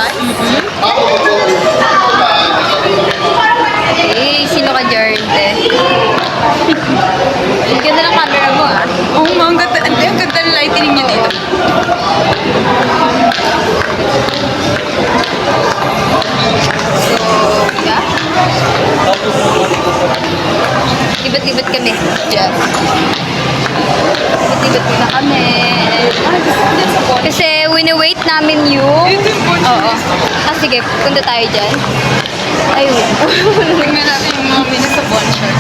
guys. Eh, sino ka, Jarte? Ang ganda ng camera mo, ah. Oo, ang ganda. Ang ganda ng lighting niyo dito. So, yeah. Libat-libat kami. Yes. Libat-libat muna kami. Kasi wini-wait namin yung... Oo. Ah, sige. Punta tayo dyan. Ayun. Tingnan natin yung mga menu sa Bonchon.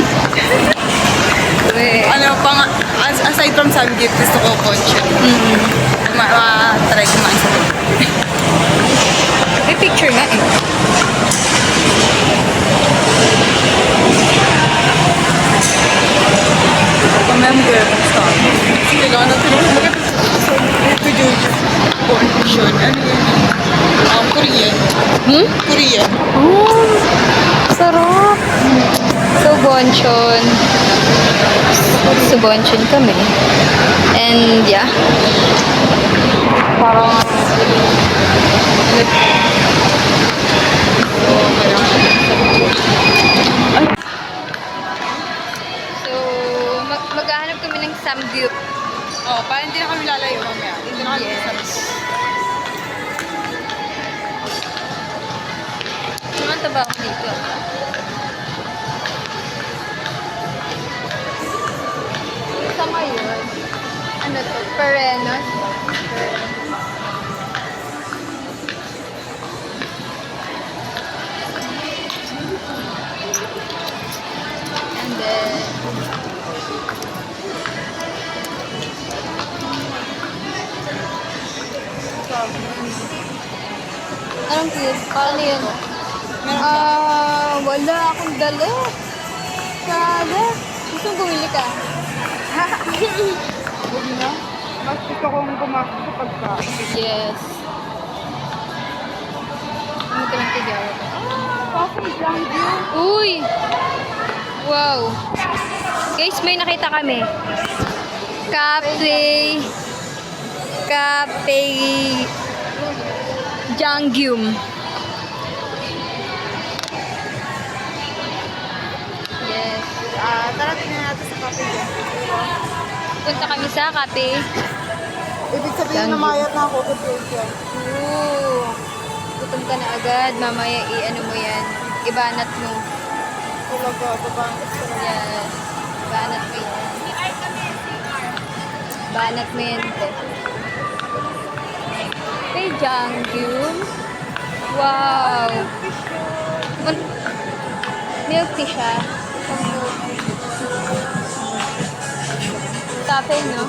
Ano, aside from Samgyup, gusto ko Bonchon. Ma-try kumain sa Bonchon. May picture nga eh. Remember, stop. Kailangan natin yung ito yung Bonchon. Ano yun? Korean. Korean. Oh, sarap. So, Bonchon. So, Bonchon kami. And, yeah. Parang... So, maghahanap kami ng Samgyup. Oh, parang hindi na kami lalayo mamaya. Hindi na kami Yes. Sumanta ba ako dito? Sa ngayon, ano to? Perenos? And then, anong cute? Paano yun? Wala akong dala. Sada. Gusto mong bumili ka? Huwag na. Mas gusto kong pumasok sa pagkain. Yes. Ano ka lang tigawa ka? Coffee lang yun. Uy! Wow! Guys, may nakita kami. Cafe Jangyum. Yes. Tara, tingnan natin sa coffee dyan. Punta kami sa cafe. Ibig sabihin na mayat na ako kung yan. Ooh. Gutom ka na agad. Mamaya i-ano mo yan. Ibanat mo. Talaga, babangas ko na. Yes. Banat mo yan. Banat mo yan. Kay Jangyum. Wow. Milk tea siya. Cafe, no?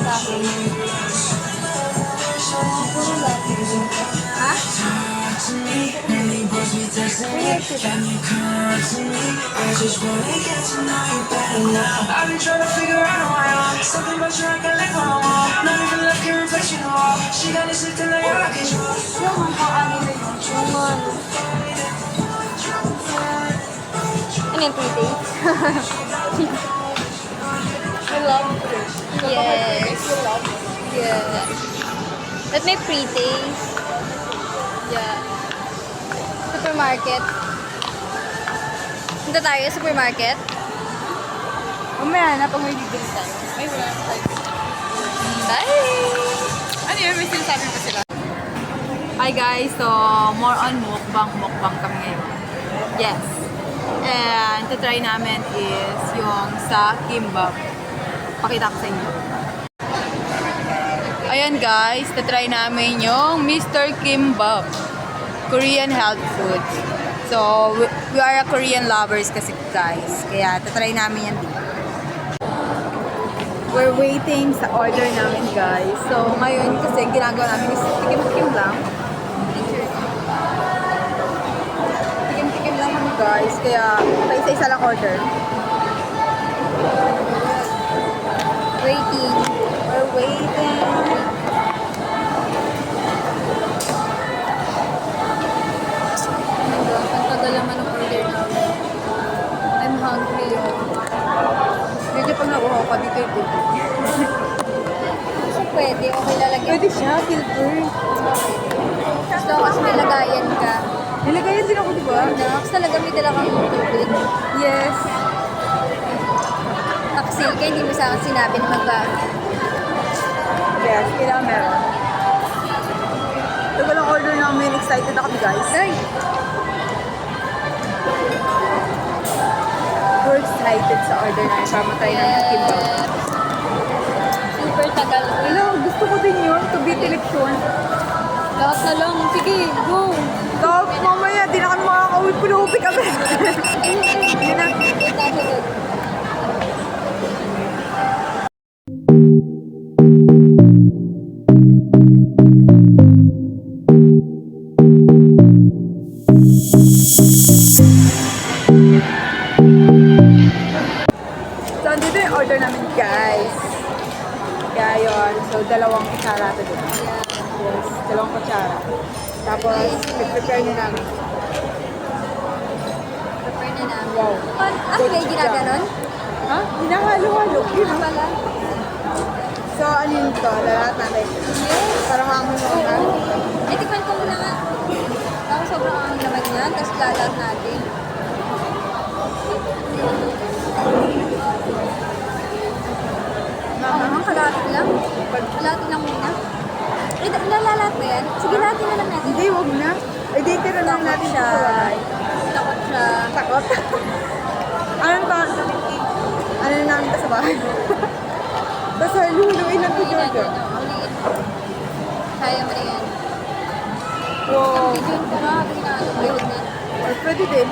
Cafe. Ha? I've been trying to figure out why something about you I can let go. Not even left your reflection on the wall. She got this little like I can draw. Ano yung pretty? You love it. Yes. You love it. Yeah. That may pre-taste. Yeah. Supermarket. Punta tayo sa supermarket. Mamaya na pag may bibili tayo. Ay, wala na tayo. Bye! Ano yun? May sinasabi pa sila. Hi guys, so more on mukbang kami ngayon. Yes. And to try namin is yung sa kimbap. Pakita ko sa inyo. Ayan guys, to-try namin yung Mr. Kimbap. Korean health food. So, we are a Korean lovers kasi guys. Kaya to-try namin yan dito. We're waiting sa order namin guys. So, ngayon kasi ginagawa namin is tikim-tikim lang. Tikim-tikim lang kami guys. Kaya, isa-isa lang order. Waiting. We're waiting. Ang tagal naman ang order namin. I'm hungry. Medyo pag nakuha pa dito yung tubig. Kasi pwede. Okay lalagyan. Pwede siya, silver. Gusto ko kasi Nax, talaga may dala kang tubig. Yes. Tapsil ka, hindi mo sa akin sinabi na magbago. Yes, kailangan meron. Ito ba lang order namin? Excited na kami, guys. Ay, We're excited sa order namin para matry namin yung kimbap. super tagal. Hello, gusto ko din yun. To be selection. Lahat na lang. Sige, go. Tapos mamaya, di na kami makakauwi. Pulupi kami. Hindi na. So, andito yung order namin, guys. Kaya yun. So, dalawang kutsara ito din. Yes, dalawang kutsara. Tapos, prepare na namin. Prepare na namin. Wow. Ano ba yung ginaganon? Ha? Hinahalo-halo. Yun. Ano pala? So, ano yun to? Lahat natin. Para makakamain mo ka. Eh, tikman ko muna nga. Ako sobrang ang naman yan. Tapos lalat natin. Ang kalahati lang. Kalahati lang muna. Eh, lalalat ba yan? Sige, lahat na lang natin. Hindi, wag na. Ay, di, tira lang Takot natin siya. siya. Takot siya. Takot. Ano ba? Ano na namin ito sa bahay? Tapos luluin lang ito, Jojo. Kaya mo na yan. Wow. Video ko nga. Pinakagawin na. Or pwede din.